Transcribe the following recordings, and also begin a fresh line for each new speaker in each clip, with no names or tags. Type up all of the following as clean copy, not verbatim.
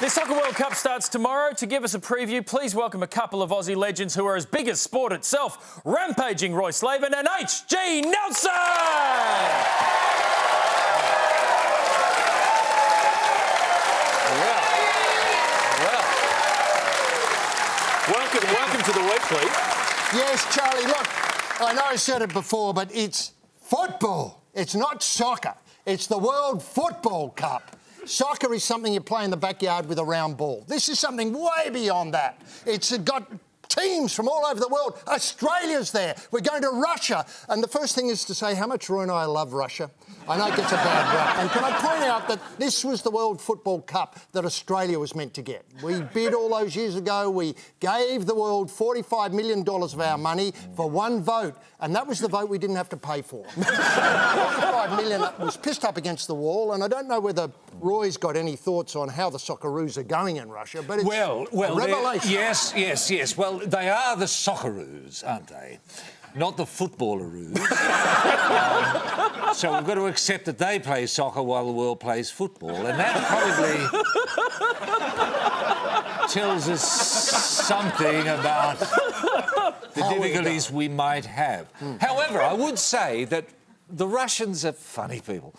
The Soccer World Cup starts tomorrow. To give us a preview, please welcome a couple of Aussie legends who are as big as sport itself, rampaging Roy Slaven and H.G. Nelson! Welcome to the weekly.
Yes, Charlie, look, I know I said it before, but it's football. It's not soccer. It's the World Football Cup. Soccer is something you play in the backyard with a round ball. This is something way beyond that. It's got teams from all over the world. Australia's there. We're going to Russia. And the first thing is to say how much Roy and I love Russia. I know it gets a bad rap. And can I point out that this was the World Football Cup that Australia was meant to get. We bid all those years ago. We gave the world $45 million of our money for one vote. And that was the vote we didn't have to pay for. 45 million was pissed up against the wall. And I don't know whether Roy's got any thoughts on how the Socceroos are going in Russia, but it's a revelation.
Yes. Well, they are the Socceroos, aren't they? Not the footballeroos. So we've got to accept that they play soccer while the world plays football, and that probably tells us something about the difficulties we might have. However, I would say that the Russians are funny people.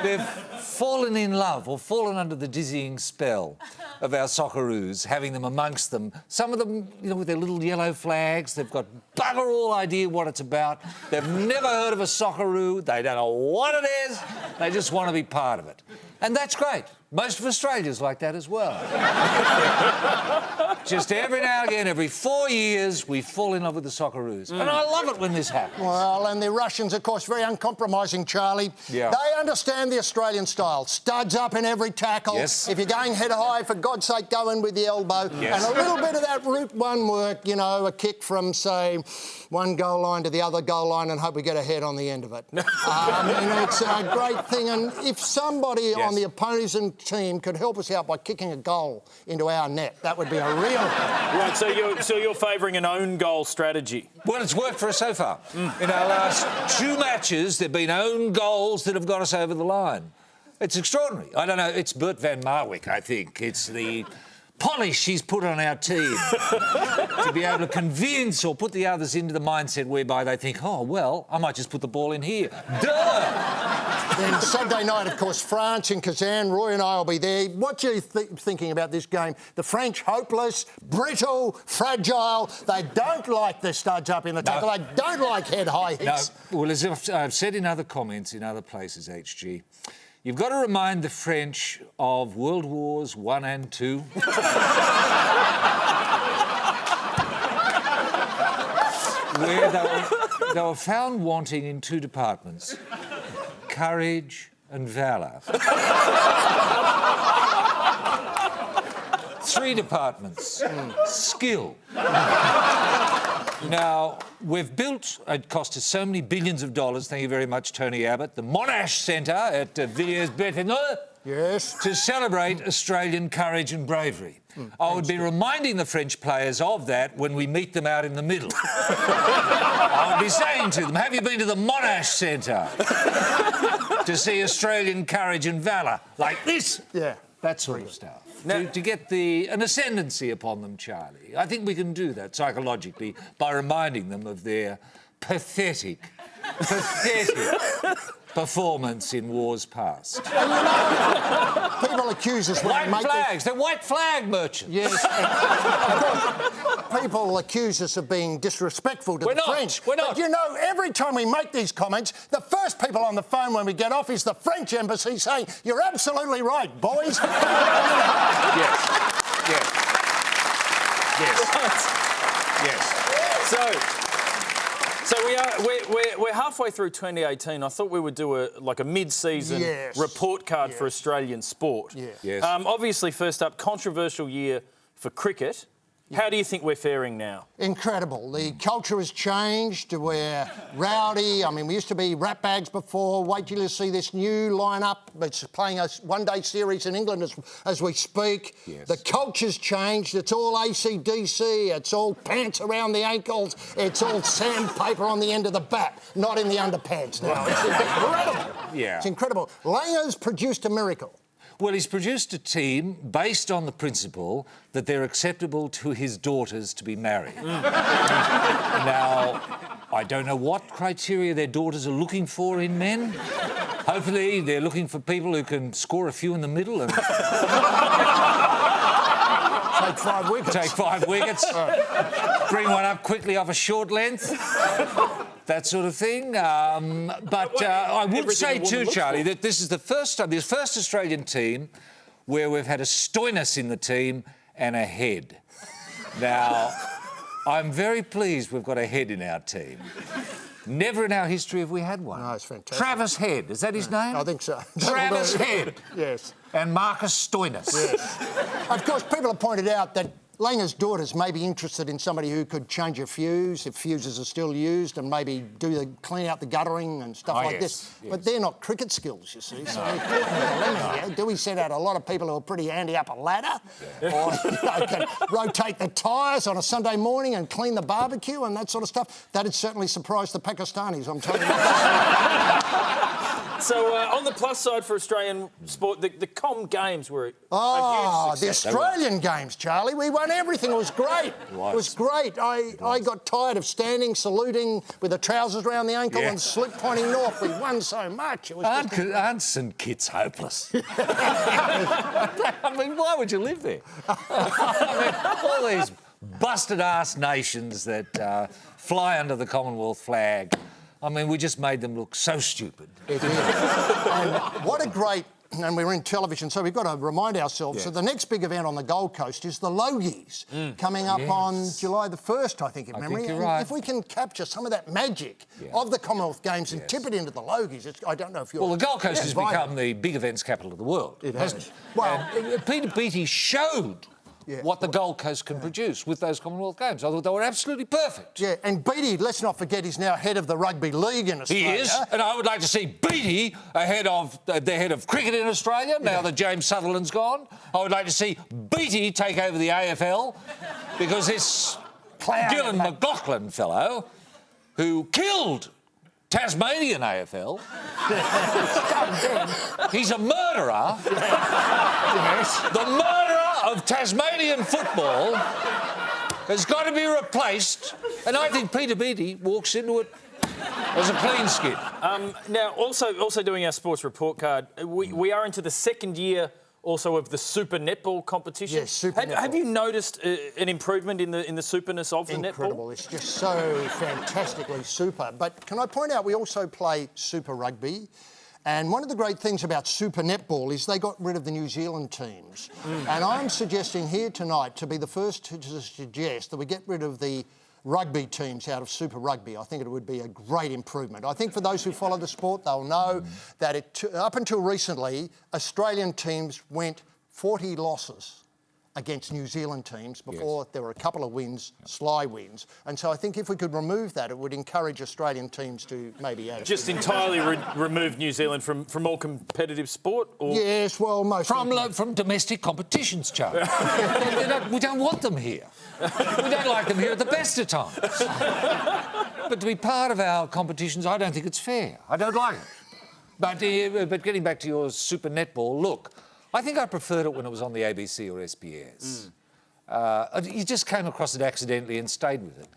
They've fallen in love or fallen under the dizzying spell of our Socceroos, having them amongst them. Some of them, with their little yellow flags, they've got bugger all idea what it's about. They've never heard of a Socceroo. They don't know what it is. They just want to be part of it. And that's great. Most of Australia's like that as well. Just every now and again, every 4 years, we fall in love with the Socceroos. And I love it when this happens.
Well, and the Russians, of course, very uncompromising, Charlie.
Yeah.
They understand the Australian style. Studs up in every tackle.
Yes.
If you're going head high, for God's sake, go in with the elbow.
Yes.
And a little bit of that route one work, a kick from, say, one goal line to the other goal line and hope we get a head on the end of it. It's a great thing. And if somebody on the opposing team could help us out by kicking a goal into our net, that would be a real...
Right, so you're favouring an own goal strategy.
Well, it's worked for us so far. In our last 2 matches, there have been own goals that have got us over the line. It's extraordinary. I don't know, it's Bert van Marwijk, I think. It's the polish he's put on our team to be able to convince or put the others into the mindset whereby they think, oh, well, I might just put the ball in here. Duh!
Then Sunday night, of course, France in Kazan. Roy and I will be there. What are you thinking about this game? The French, hopeless, brittle, fragile. They don't like the studs up in the tackle. They don't like head-high hits.
No. Well, as I've said in other comments in other places, HG, you've got to remind the French of World Wars I and II. Where they were found wanting in 2 departments. Courage and valour. 3 departments. Skill. Now, we've built, it cost us so many billions of dollars, thank you very much, Tony Abbott, the Monash Centre at Villiers-Bretonneux,
yes,
to celebrate Australian courage and bravery. I would be reminding the French players of that when we meet them out in the middle. I would be saying to them, have you been to the Monash Centre to see Australian courage and valour? Like this.
Yeah.
That sort of stuff. To get an ascendancy upon them, Charlie. I think we can do that psychologically by reminding them of their pathetic performance in wars past.
People accuse us...
White flags. They're white flag merchants.
Yes. People accuse us of being disrespectful to the French.
We're not.
But every time we make these comments, the first people on the phone when we get off is the French embassy saying, you're absolutely right, boys.
Yes.
So we're halfway through 2018. I thought we would do a mid-season report card for Australian sport.
Yes.
Obviously, first up, controversial year for cricket. How do you think we're faring now?
Incredible. The culture has changed. We're rowdy. I mean, we used to be rat bags before. Wait till you see this new lineup. It's playing a one-day series in England as we speak.
Yes. The
culture's changed. It's all AC/DC. It's all pants around the ankles. It's all sandpaper on the end of the bat, not in the underpants now. It's incredible.
Yeah.
It's incredible. Langer's produced a miracle.
Well, he's produced a team based on the principle that they're acceptable to his daughters to be married. Now, I don't know what criteria their daughters are looking for in men. Hopefully, they're looking for people who can score a few in the middle and...
Take 5 wickets.
Take 5 wickets. Bring one up quickly off a short length. That sort of thing. But I would say too, Charlie, that this is the first time, this first Australian team where we've had a Stoinis in the team and a head. Now, I'm very pleased we've got a head in our team. Never in our history have we had one.
No, it's fantastic.
Travis Head, is that his name?
I think so.
Travis Head.
Yes.
And Marcus Stoinis.
Yes. Of course, people have pointed out that Langer's daughters may be interested in somebody who could change a fuse if fuses are still used and maybe clean out the guttering and stuff like this.
Yes.
But they're not cricket skills, you see. So Dewey sent out a lot of people who are pretty handy up a ladder or can rotate the tyres on a Sunday morning and clean the barbecue and that sort of stuff. That had certainly surprised the Pakistanis, I'm telling you.
So, on the plus side for Australian sport, the Com Games were a huge
the
success.
Australian Games, Charlie. We won everything. It was great. It was great. I got tired of standing, saluting with the trousers around the ankle and slip pointing north. We won so much. It was
Aren't St Kitts hopeless? I mean, why would you live there? I mean, all these busted-ass nations that fly under the Commonwealth flag. I mean, we just made them look so stupid.
It is. And what a great... And we're in television, so we've got to remind ourselves. So the next big event on the Gold Coast is the Logies, coming up on July the 1st, I think, in memory.
Think you're right.
If we can capture some of that magic of the Commonwealth Games and tip it into the Logies, I don't know if you're...
Well, the Gold Coast has become the big events capital of the world, hasn't it?
Well,
and Peter Beattie showed what the Gold Coast can produce with those Commonwealth Games. I thought they were absolutely perfect.
Yeah, and Beattie, let's not forget, he's now head of the Rugby League in Australia.
He is, and I would like to see Beattie ahead of the head of cricket in Australia, now that James Sutherland's gone. I would like to see Beattie take over the AFL, because this Gillan McLaughlin fellow, who killed Tasmanian AFL, he's a murderer. The murderer of Tasmanian football has got to be replaced, and I think Peter Beattie walks into it as a clean skid.
Now, also doing our sports report card, we are into the second year also of the Super Netball competition.
Yes, Super Netball.
Have you noticed an improvement in the superness of the netball?
Incredible. It's just so fantastically super. But can I point out, we also play Super Rugby. And one of the great things about Super Netball is they got rid of the New Zealand teams. And I'm suggesting here tonight to be the first to suggest that we get rid of the rugby teams out of Super Rugby. I think it would be a great improvement. I think for those who follow the sport, they'll know that up until recently, Australian teams went 40 losses against New Zealand teams before there were a couple of wins, sly wins. And so I think if we could remove that, it would encourage Australian teams to maybe add...
Just entirely remove New Zealand from all competitive sport? Or?
Yes, well, most...
From domestic competitions, Charlie. We don't want them here. We don't like them here at the best of times. But to be part of our competitions, I don't think it's fair. I don't like it. But getting back to your Super Netball, look, I think I preferred it when it was on the ABC or SBS. You just came across it accidentally and stayed with it.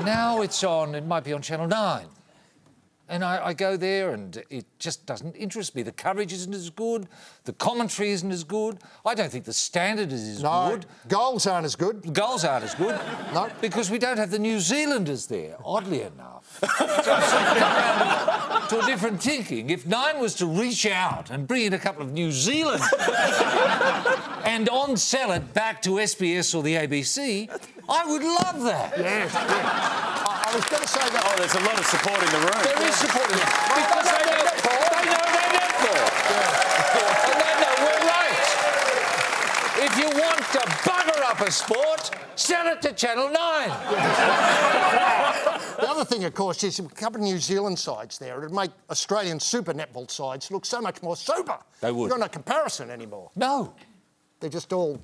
Now it's on, it might be on Channel 9. And I go there and it just doesn't interest me. The coverage isn't as good. The commentary isn't as good. I don't think the standard is as good.
Goals aren't as good.
Goals aren't as good.
No.
Because we don't have the New Zealanders there, oddly enough. So I've sort of come around to a different thinking. If Nine was to reach out and bring in a couple of New Zealanders and on-sell it back to SBS or the ABC, I would love that.
Yes. I was going to say that...
Oh, there's a lot of support in the room.
There is support in the room. Because they know their netball. And they know we're right. If you want to bugger up a sport, sell it to Channel 9.
The other thing, of course, is a couple of New Zealand sides there. It would make Australian Super Netball sides look so much more sober.
They would.
You've got no comparison anymore.
No.
They're just all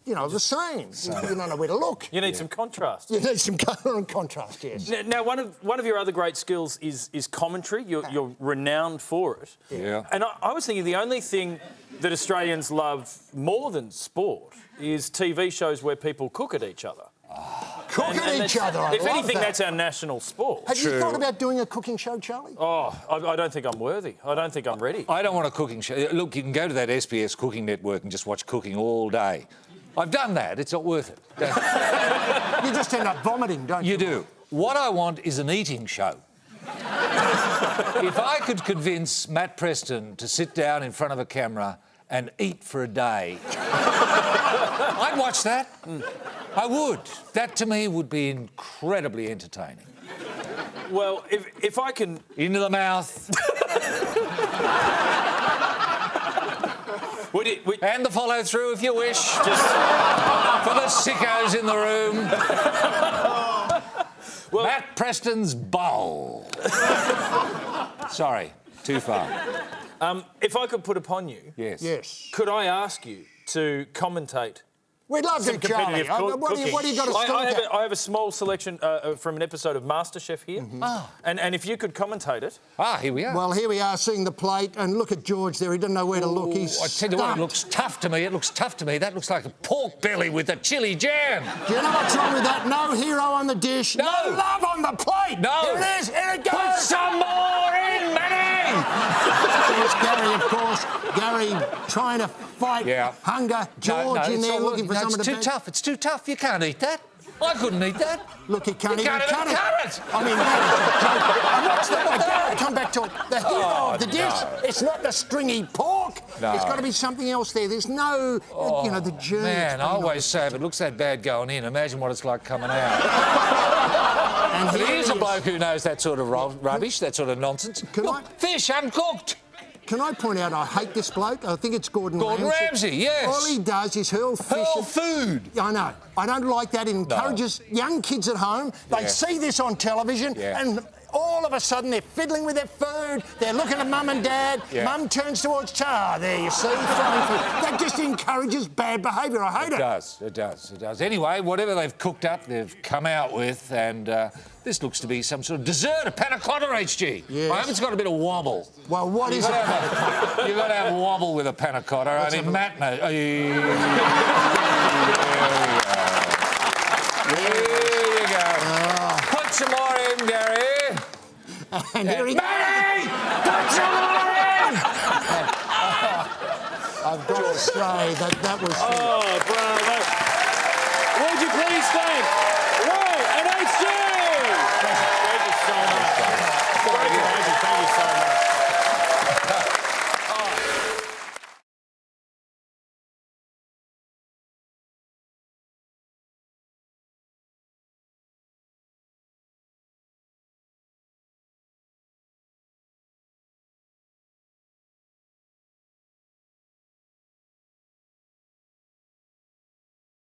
the same. You don't know where to look.
You need some contrast.
You need some colour and contrast, yes.
Now, one of your other great skills is commentary. You're renowned for it.
Yeah.
And I was thinking the only thing that Australians love more than sport is TV shows where people cook at each other.
Cook at each other, I
If
love
anything,
that.
that's our national sport.
Have you thought about doing a cooking show, Charlie?
Oh, I don't think I'm worthy. I don't think I'm ready.
I don't want a cooking show. Look, you can go to that SBS Cooking Network and just watch cooking all day. I've done that. It's not worth it.
You just end up vomiting, don't you?
You do. What I want is an eating show. If I could convince Matt Preston to sit down in front of a camera and eat for a day, I'd watch that. I would. That, to me, would be incredibly entertaining.
Well, if I can...
Into the mouth. And the follow-through, if you wish.
Just...
For the sickos in the room.
Well,
Matt Preston's bowl. Sorry, too far.
if I could put upon you...
Yes.
Yes.
Could I ask you to commentate
We'd love
some
to, Charlie.
competitive
What do you got to start?
I have a small selection from an episode of MasterChef here. And if you could commentate it...
Ah, here we are.
Well, here we are seeing the plate, and look at George there. He doesn't know where to look. He's
I tell you what, it
stumped.
looks tough to me. It looks tough to me. That looks like a pork belly with a chili jam.
Do you know what's wrong with that? No hero on the dish.
No.
Love on the plate.
No.
Here it is. Here it goes.
Put some more in, Manny!
There's Gary, of course. Gary trying to fight hunger. George in
it's
there
not-
looking for
no,
someone
it's
to
too tough. It's too tough. You can't eat that. I couldn't eat that.
Look, he can't
You
even
can't
cut
even
it.
cut it.
I mean, that's a joke. And what's the come back to it. The hero of the dish.
no.
It's not the stringy pork.
No.
There's got to be something else there. There's no, the journey.
Man, I always say if it looks that bad going in, imagine what it's like coming out.
And
But
here
here's
he
a bloke who knows that sort of rubbish, that sort of nonsense.
Can
Look,
I-
fish uncooked.
Can I point out, I hate this bloke. I think it's Gordon
Ramsay, yes.
All he does is hurl fish.
Hurl food.
I know. I don't like that. It encourages young kids at home. They see this on television and all of a sudden they're fiddling with their food. They're looking at mum and dad. Mum turns towards there you see, throwing food. That just encourages bad behaviour. I hate it.
It does. Anyway, whatever they've cooked up, they've come out with, and this looks to be some sort of dessert, a panna cotta, HG.
Yes.
I hope it's got a bit of wobble.
Well, what is it?
You've got to have wobble with a panna cotta. Only Matt knows. Here you go. Put some more in, Gary.
And here he goes.
Manny! Put some more in!
I've got to say that was...
Oh, bravo. Would you please thank Roy and HG?